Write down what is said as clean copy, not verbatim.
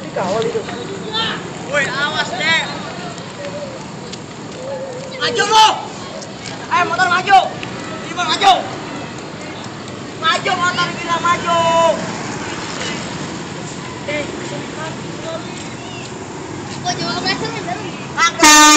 Dikawal itu. Woi, awas deh. Maju lu. Ayo motor maju. Gimana maju? Maju motor gila maju. Kok jawab dasar